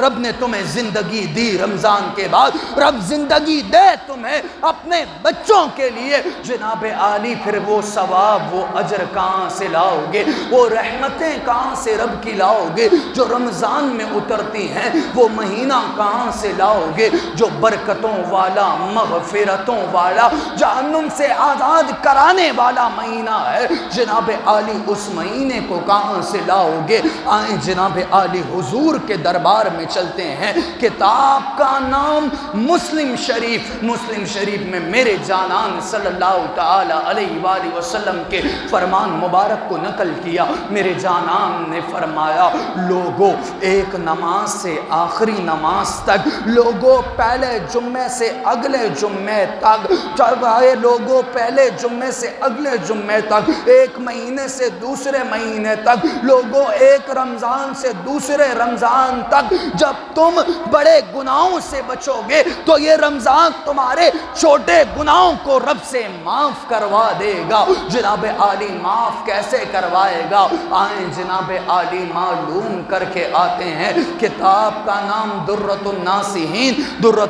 رب نے تمہیں زندگی دی، رمضان کے بعد رب زندگی دے تمہیں اپنے بچوں کے لیے، جناب عالی پھر وہ ثواب وہ اجر کہاں سے لاؤ گے، وہ رحمتیں کہاں سے رب کی لاؤ گے جو رمضان میں اترتی ہیں، وہ مہینہ کہاں سے لاؤ گے جو برکتوں والا، مغفرتوں والا، جہنم سے آزاد کرانے والا مہینہ ہے؟ جناب عالی اس مہینے کو کہاں سے لاؤ گے؟ آئیں جناب عالی حضور کے دربار میں چلتے ہیں۔ کتاب کا نام مسلم شریف میں میرے جانان صلی اللہ تعالی علیہ وآلہ وسلم کے فرمان مبارک کو نقل کیا۔ میرے جانان نے فرمایا لوگوں ایک نماز سے آخری نماز تک، لوگوں پہلے جمعے سے اگلے جمعے تک، لوگوں پہلے جمعے سے اگلے جمعے تک، ایک مہینے سے دوسرے مہینے تک، لوگوں ایک رمضان سے دوسرے رمضان تک، جب تم بڑے گناہوں سے بچو گے تو یہ رمضان تمہارے چھوٹے گناہوں کو رب سے معاف کروا دے گا۔ جناب عالی معاف کیسے کروائے گا؟ آئیں جناب عالی معلوم کر کے آتے ہیں۔ کتاب کا نام درۃ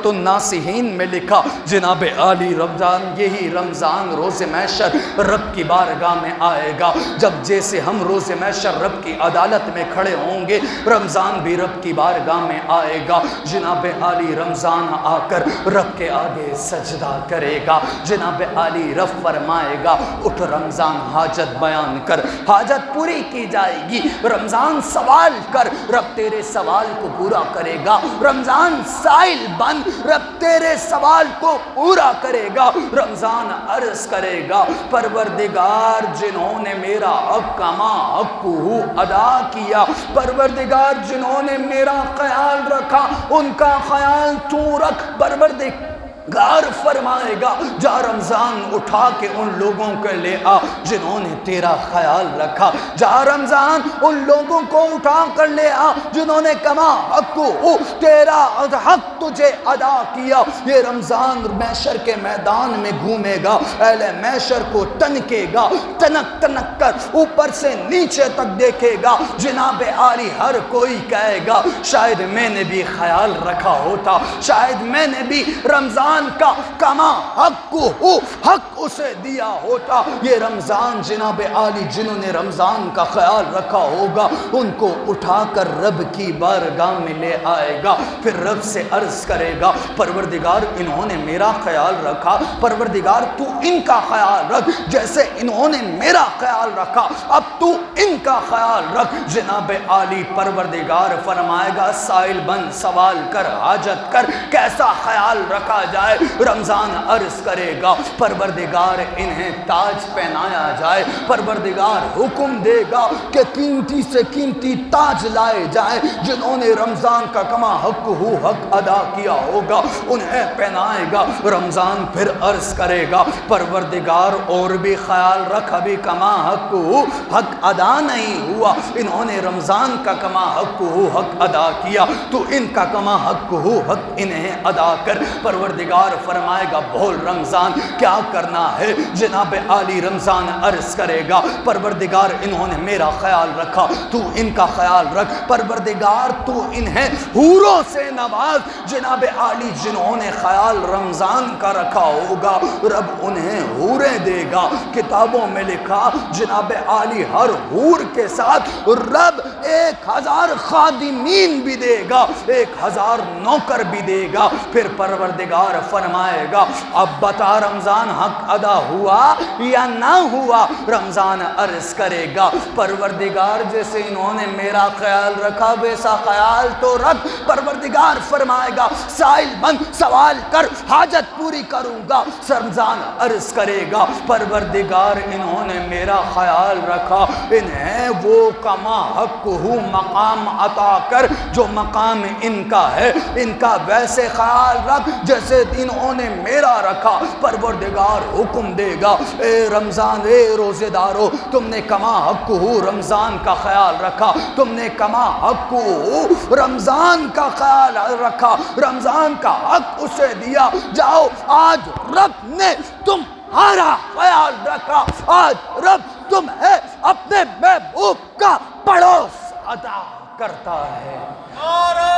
الناصحین میں لکھا جناب عالی رمضان، یہی رمضان روز محشر رب کی بارگاہ میں آئے گا۔ جب جیسے ہم روز محشر رب کی عدالت میں کھڑے ہوں گے، رمضان بھی رب کی بارگاہ میں آئے گا۔ جناب عالی رمضان آ کر رب کے آگے سجدہ کرے گا۔ جناب عالی رب فرمائے گا اٹھ رمضان حاجت بیان کر، حاجت پوری کی جائے گی۔ رمضان سوال کر، رب تیرے سوال کو پورا کرے گا۔ رمضان سائل بن، رب تیرے سوال کو پورا کرے گا۔ رمضان عرض کرے گا پروردگار جنہوں نے میرا حق کما حقہ ادا کیا، پروردگار جنہوں نے میرا خیال رکھا ان کا خیال تو رکھ۔ پروردگار فرمائے گا جا رمضان اٹھا کے ان لوگوں کے لے آ جنہوں نے تیرا خیال رکھا، جا رمضان ان لوگوں کو اٹھا کر لے آ جنہوں نے کما حق کو تیرا حق تجھے ادا کیا۔ یہ رمضان محشر کے میدان میں گھومے گا، اہل محشر کو تنکے گا، تنک تنک کر اوپر سے نیچے تک دیکھے گا۔ جناب عالی ہر کوئی کہے گا شاید میں نے بھی خیال رکھا ہوتا، شاید میں نے بھی رمضان کا کما حق کو حق اسے دیا ہوتا۔ یہ رمضان جناب عالی جنہوں نے رمضان کا خیال رکھا ہوگا ان کو اٹھا کر رب کی بارگاہ میں لے آئے گا، پھر رب سے عرض کرے گا پروردگار انہوں نے میرا خیال رکھا، پروردگار تو ان کا خیال رکھ جیسے انہوں نے میرا خیال رکھا، اب تو ان کا خیال رکھ۔ جناب عالی پروردگار فرمائے گا سائل بن، سوال کر، حاجت کر، کیسا خیال رکھا جائے؟ جائے۔ رمضان عرض کرے گا پروردگار انہیں تاج پہنایا جائے، پروردگار حکم دے گا کہ قیمتی سے قیمتی تاج لائے جائیں، جنہوں نے رمضان کا کما حق ہو حق ادا کیا ہوگا انہیں پہنائے گا۔ رمضان پھر عرض کرے گا پروردگار اور بھی خیال رکھ، ابھی کما حق ہو حق ادا نہیں ہوا، انہوں نے رمضان کا کما حق ہو حق ادا کیا تو ان کا کما حق ہو حق انہیں ادا کر۔ پروردگار فرمائے گا بول رمضان کیا کرنا ہے؟ جناب عالی رمضان عرض کرے گا پروردگار انہوں نے میرا خیال رکھا تو ان کا خیال رکھ، پروردگار تو انہیں حوروں سے نواز۔ جناب عالی جنہوں نے خیال رمضان کا رکھا ہوگا رب انہیں حوریں دے گا۔ کتابوں میں لکھا جناب عالی ہر حور کے ساتھ رب 1000 خادمین بھی دے گا، 1000 نوکر بھی دے گا۔ پھر پروردگار فرمائے گا اب بتا رمضان حق ادا ہوا یا نہ ہوا؟ رمضان عرض کرے گا پروردگار جیسے انہوں نے میرا خیال رکھا ویسا خیال تو رکھ۔ پروردگار فرمائے گا سائل بند سوال کر حاجت پوری کروں گا۔ رمضان عرض کرے گا پروردگار انہوں نے میرا خیال رکھا، انہیں وہ کما حق ہو مقام عطا کر جو مقام ان کا ہے، ان کا ویسے خیال رکھ جیسے انہوں نے میرا رکھا۔ پروردگار حکم دے گا اے رمضان اے روزے دارو تم نے کما حق ہو رمضان کا خیال رکھا، تم نے کما حق ہو رمضان کا خیال رکھا، رمضان کا حق اسے دیا، جاؤ آج رب نے تمہارا خیال رکھا، آج رب تمہیں اپنے محبوب کا پڑوس عطا کرتا ہے۔ نعرہ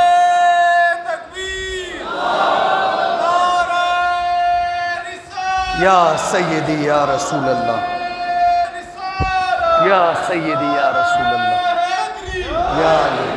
تکبیر، نعرہ رسالت، یا سیدی یا رسول اللہ، یا سیدی یا رسول اللہ، یا علی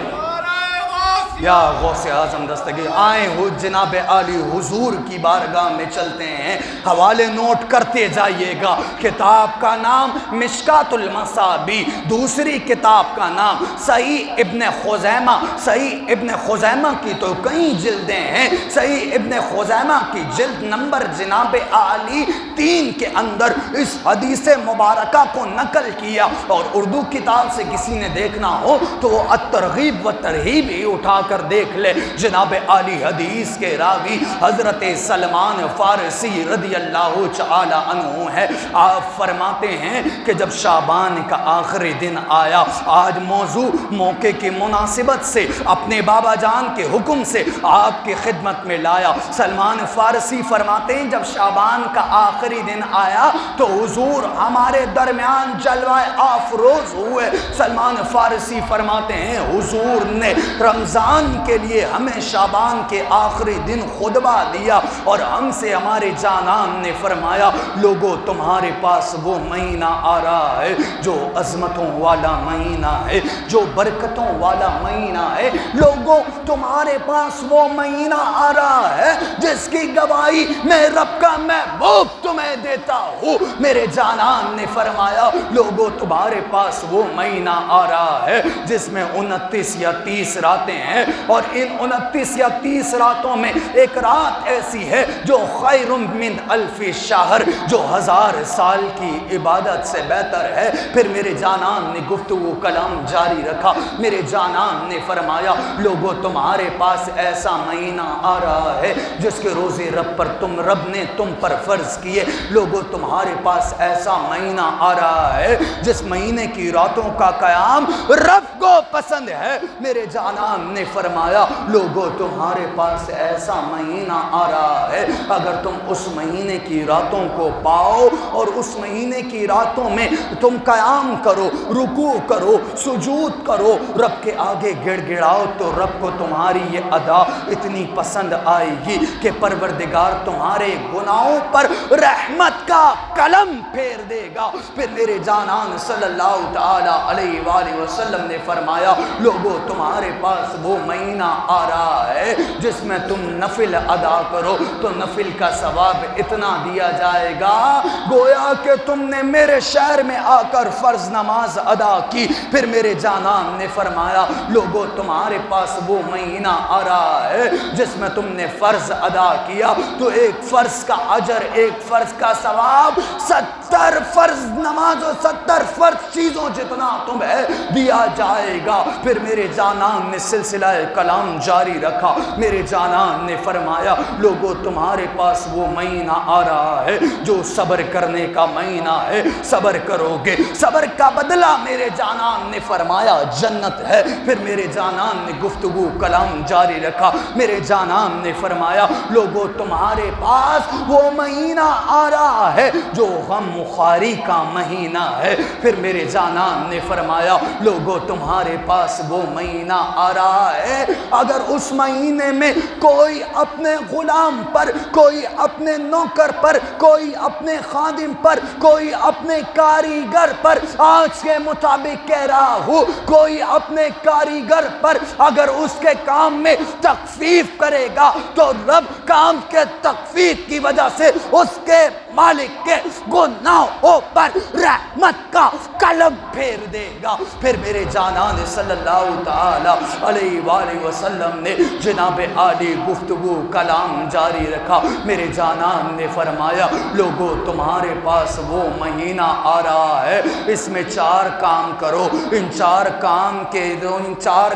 یا غوث اعظم دستگیر۔ آئیں ہو جناب عالی حضور کی بارگاہ میں چلتے ہیں، حوالے نوٹ کرتے جائیے گا۔ کتاب کا نام مشکات المصابی، دوسری کتاب کا نام صحیح ابن خزیمہ۔ صحیح ابن خزیمہ کی تو کئی جلدیں ہیں، صحیح ابن خزیمہ کی جلد نمبر جناب عالی 3 کے اندر اس حدیث مبارکہ کو نقل کیا، اور اردو کتاب سے کسی نے دیکھنا ہو تو وہ الترغیب و ترہیب ہی اٹھا کر دیکھ لے۔ جناب عالی حدیث کے راوی حضرت سلمان فارسی رضی اللہ تعالی عنہ ہے۔ آپ فرماتے ہیں کہ جب شعبان کا آخری دن آیا، آج موضوع موقع کی مناسبت سے اپنے بابا جان کے حکم سے آپ کی خدمت میں لایا۔ سلمان فارسی فرماتے ہیں جب شعبان کا آخری دن آیا تو حضور ہمارے درمیان جلوہ افروز ہوئے۔ سلمان فارسی فرماتے ہیں حضور نے رمضان کے لیے ہمیں شعبان کے آخری دن خطبہ دیا، اور ہم سے ہمارے جانان نے فرمایا لوگوں تمہارے پاس وہ مہینہ آ رہا ہے جو عظمتوں والا مہینہ ہے، جو برکتوں والا مہینہ ہے۔ لوگوں تمہارے پاس وہ مہینہ آ رہا ہے جس کی گواہی میں رب کا محبوب تمہیں دیتا ہوں۔ میرے جانان نے فرمایا لوگوں تمہارے پاس وہ مہینہ آ رہا ہے جس میں 29 یا 30 راتیں ہیں، اور ان 29 یا 30 راتوں میں ایک رات ایسی ہے جو خیر من الف شہر، جو 1000 سال کی عبادت سے بہتر ہے۔ پھر میرے جانان نے گفتگو کلام جاری رکھا، میرے جانان نے فرمایا لوگوں تمہارے پاس ایسا مہینہ آ رہا ہے جس کے روزے رب نے تم پر فرض کیے۔ لوگوں تمہارے پاس ایسا مہینہ آ رہا ہے جس مہینے کی راتوں کا قیام رب کو پسند ہے۔ میرے جانان نے فرمایا لوگوں تمہارے پاس ایسا مہینہ آ رہا ہے اگر تم اس مہینے کی راتوں کو پاؤ اور اس مہینے کی راتوں میں تم قیام کرو، رکوع کرو، سجود کرو، رب کے آگے گڑ گڑاؤ تو رب کو تمہاری یہ ادا اتنی پسند آئے گی کہ پروردگار تمہارے گناہوں پر رحمت کا قلم پھیر دے گا۔ پھر میرے جانان صلی اللہ تعالی علیہ وآلہ وسلم نے فرمایا لوگو تمہارے پاس وہ مہینہ آ رہا ہے جس میں تم نفل ادا کرو تو نفل کا ثواب اتنا دیا جائے گا گویا کہ تم نے میرے شہر میں آ کر فرض نماز ادا کی۔ پھر میرے جانان نے فرمایا لوگو تمہارے پاس وہ مہینہ آ رہا ہے جس میں تم نے فرض ادا کیا تو ایک فرض کا اجر، ایک فرض کا ثواب 70 فرض نماز و 70 فرض چیزوں جتنا تمہیں دیا جائے گا۔ پھر میرے جانان نے سلسلہ کلام جاری رکھا۔ میرے جانان نے فرمایا لوگو تمہارے پاس وہ مہینہ آ رہا ہے جو صبر کرنے کا مہینہ ہے، صبر کرو گے، صبر کا بدلہ میرے جانان نے فرمایا جنت ہے۔ پھر میرے جانان نے گفتگو کلام جاری رکھا۔ میرے جانان نے فرمایا لوگو تمہارے پاس وہ مہینہ آ رہا ہے جو غم خواری کا مہینہ ہے۔ پھر میرے جانان نے فرمایا لوگو تمہارے پاس وہ مہینہ آ رہا ہے اگر اس مہینے میں کوئی اپنے غلام پر، کوئی اپنے نوکر پر، کوئی اپنے خادم پر، کوئی اپنے کاریگر پر، آج کے مطابق کہہ رہا ہوں کوئی اپنے کاریگر پر اگر اس کے کام میں تخفیف کرے گا تو رب کام کے تخفیف کی وجہ سے اس کے مالک کے گناہوں پر رحمت کا قلم پھیر دے گا۔ پھر میرے جانان صلی اللہ تعالی علیہ وآلہ وسلم نے جناب عالی گفتگو کلام جاری رکھا۔ میرے جانان نے فرمایا لوگو تمہارے پاس وہ مہینہ آ رہا ہے اس میں 4 کام کرو، ان 4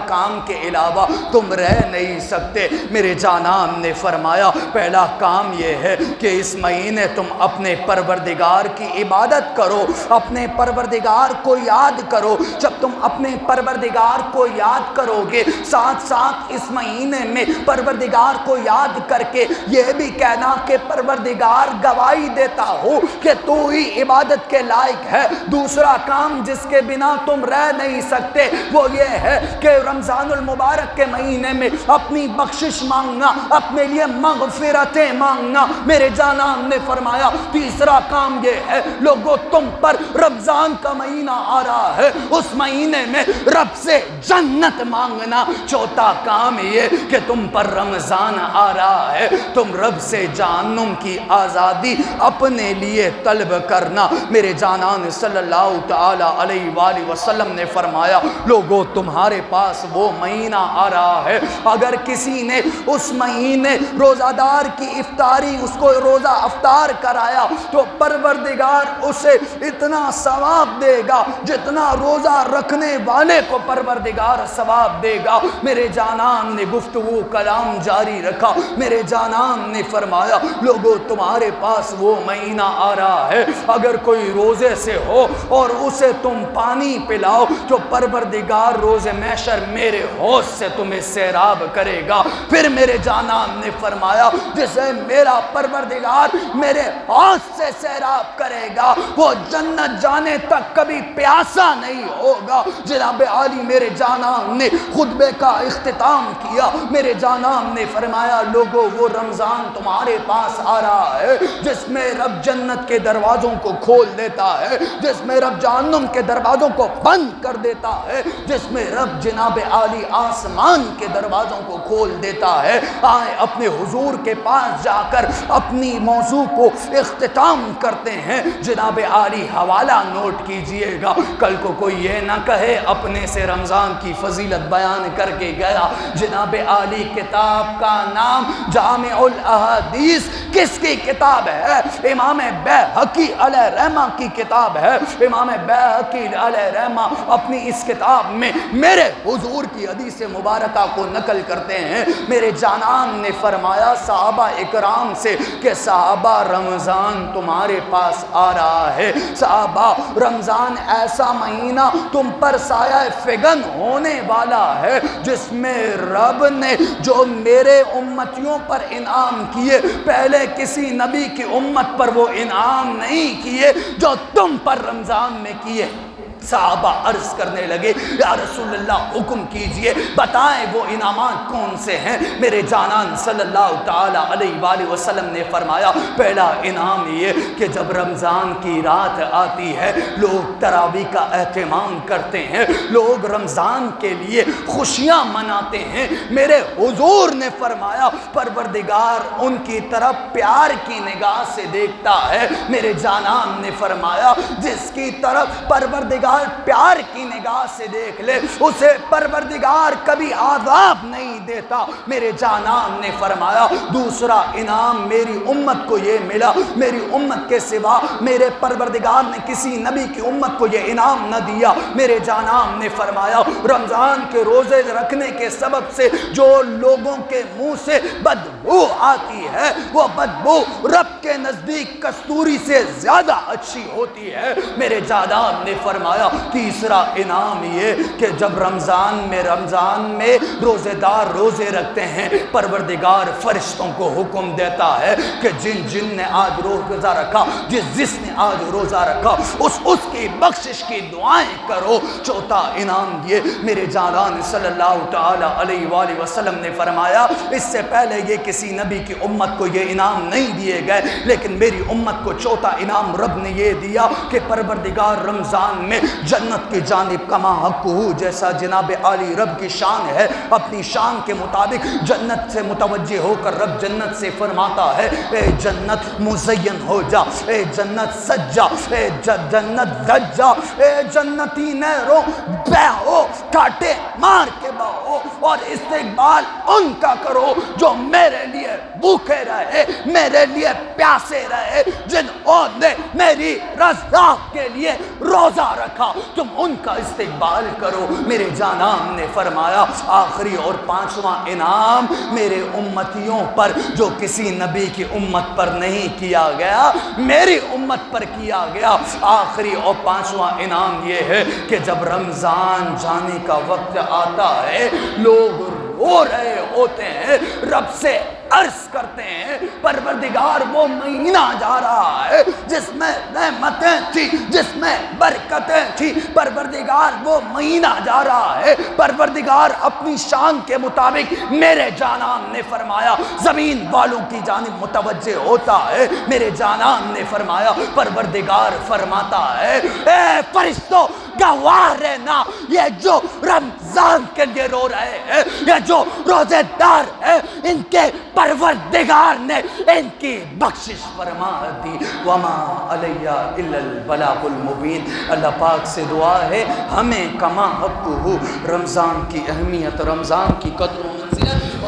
کام کے علاوہ تم رہ نہیں سکتے۔ میرے جانان نے فرمایا پہلا کام یہ ہے کہ اس مہینے تم اپنے پروردگار کی عبادت کرو، اپنے پروردگار کو یاد کرو۔ جب تم اپنے پروردگار کو یاد کرو گے ساتھ ساتھ اس مہینے میں پروردگار کو یاد کر کے یہ بھی کہنا کہ پروردگار گواہی دیتا ہو کہ تو ہی عبادت کے لائق ہے۔ دوسرا کام جس کے بنا تم رہ نہیں سکتے وہ یہ ہے کہ رمضان المبارک کے مہینے میں اپنی بخشش مانگنا، اپنے لیے مغفرتیں مانگنا۔ میرے جانان نے فرمایا تیسرا کام یہ ہے لوگوں تم پر رمضان کا مہینہ آ رہا ہے اس مہینے میں رب سے جنت مانگنا۔ چوتھا کام یہ کہ تم پر رمضان آ رہا ہے تم رب سے جہنم کی آزادی اپنے لیے طلب کرنا۔ میرے جانان صلی اللہ تعالی علیہ وآلہ وسلم نے فرمایا لوگوں تمہارے پاس وہ مہینہ آ رہا ہے اگر کسی نے اس مہینے روزہ دار کی افطاری اس کو روزہ افطار کرایا تو پروردگار اسے اتنا ثواب دے گا جتنا روزہ رکھنے والے کو پروردگار ثواب دے گا۔ میرے جانان نے گفتگو کلام جاری رکھا۔ میرے جانان نے فرمایا لوگوں تمہارے پاس وہ مہینہ آ رہا ہے اگر کوئی روزے سے ہو اور اسے تم پانی پلاؤ تو پروردگار روز محشر میرے حوض سے تمہیں سیراب کرے گا۔ پھر میرے جانان نے فرمایا جسے میرا پروردگار میرے حوض سے سیراب کرے گا وہ جنت جانے تک کبھی پیاسا نہیں ہوگا۔ جناب عالی میرے جانان نے خطبے کا اختتام کیا۔ میرے جانان نے فرمایا لوگوں وہ رمضان تمہارے پاس آ رہا ہے جس میں رب جنت کے دروازوں کو کھول دیتا ہے، جس میں رب جہنم کے دروازوں کو بند کر دیتا ہے، جس میں رب جناب عالی آسمان کے دروازوں کو کھول دیتا ہے۔ آئے اپنے حضور کے پاس جا کر اپنی موضوع کو اختتام کرتے ہیں۔ جناب عالی حوالہ نوٹ کیجئے گا، کل کو کوئی یہ نہ کہے اپنے سے رمضان کی فضیلت بیان کر کے گیا۔ جناب عالی کتاب کا نام جامع الاحادیث کس کی کتاب ہے؟ امام بیہقی علیہ رحمہ کی کتاب ہے۔ امام بیہقی علیہ رحمہ اپنی اس کتاب میں میرے حضور کی حدیث مبارکہ کو نقل کرتے ہیں۔ میرے جانان نے فرمایا صحابہ اکرام سے کہ صحابہ رمضان تمہارے پاس آ رہا ہے، صحابہ رمضان ایسا مہینہ تم پر سایہ فگن ہونے والا ہے جس میں رب نے جو میرے امتیوں پر انعام کیے پہلے کسی نبی کی امت پر وہ انعام نہیں کیے جو تم پر رمضان میں کیے۔ صحابہ عرض کرنے لگے یا رسول اللہ حکم کیجئے، بتائیں وہ انعامات کون سے ہیں؟ میرے جانان صلی اللہ تعالی علیہ وآلہ وسلم نے فرمایا پہلا انعام یہ کہ جب رمضان کی رات آتی ہے لوگ تراویح کا اہتمام کرتے ہیں، لوگ رمضان کے لیے خوشیاں مناتے ہیں۔ میرے حضور نے فرمایا پروردگار ان کی طرف پیار کی نگاہ سے دیکھتا ہے۔ میرے جانان نے فرمایا جس کی طرف پروردگار پیار کی نگاہ سے دیکھ لے اسے پروردگار کبھی عذاب نہیں دیتا۔ میرے جانان نے فرمایا دوسرا انعام میری امت کو یہ ملا، میری امت کے سوا میرے پروردگار نے کسی نبی کی امت کو یہ انعام نہ دیا۔ میرے جانان نے فرمایا رمضان کے روزے رکھنے کے سبب سے جو لوگوں کے منہ سے بدبو آتی ہے وہ بدبو رب کے نزدیک کستوری سے زیادہ اچھی ہوتی ہے۔ میرے جانان نے فرمایا تیسرا انعام یہ کہ جب رمضان میں روزے دار روزے رکھتے ہیں پروردگار فرشتوں کو حکم دیتا ہے کہ جن نے آج روزہ رکھا، جس نے آج روزہ رکھا اس کی بخشش کی دعائیں کرو۔ چوتھا انعام یہ میرے جانان صلی اللہ تعالی علیہ وآلہ وسلم نے فرمایا اس سے پہلے یہ کسی نبی کی امت کو یہ انعام نہیں دیے گئے، لیکن میری امت کو چوتھا انعام رب نے یہ دیا کہ پروردگار رمضان میں جنت کی جانب کما حق ہو، جیسا جناب عالی رب کی شان ہے اپنی شان کے مطابق جنت سے متوجہ ہو کر رب جنت سے فرماتا ہے اے جنت مزین ہو جا، اے جنت سج جا، اے جنت دج جا، اے جنتی نہروں بہو کاٹے مار کے بہو اور استقبال ان کا کرو جو میرے لیے بھوکے رہے، میرے لیے پیاسے رہے، جنہوں نے میری رضا کے لیے روزہ رکھا، تم ان کا استقبال کرو۔ میرے جانان نے فرمایا آخری اور پانچواں انعام میرے امتیوں پر جو کسی نبی کی امت پر نہیں کیا گیا میری امت پر کیا گیا۔ آخری اور پانچواں انعام یہ ہے کہ جب رمضان جانے کا وقت آتا ہے لوگ رو رہے ہوتے ہیں، رب سے عرض کرتے ہیں پروردگار وہ مہینہ جا رہا ہے جس میں نعمتیں تھی، جس میں برکتیں تھی، پروردگار وہ مہینہ جا رہا ہے۔ پروردگار اپنی شان کے مطابق میرے جانان نے فرمایا زمین والوں کی جانب متوجہ ہوتا ہے۔ میرے جانان نے فرمایا پروردگار فرماتا ہے اے فرشتوں گواہ رہنا یہ جو رمضان کے لیے رو رہے ہیں، یہ جو روزے دار ہیں، ان کے پروردگار نے ان کی بخشش فرما دی۔ وما علیہ الا البلاغ المبین۔ اللہ پاک سے دعا ہے ہمیں کما حق ہو رمضان کی اہمیت، رمضان کی قدر و منزلت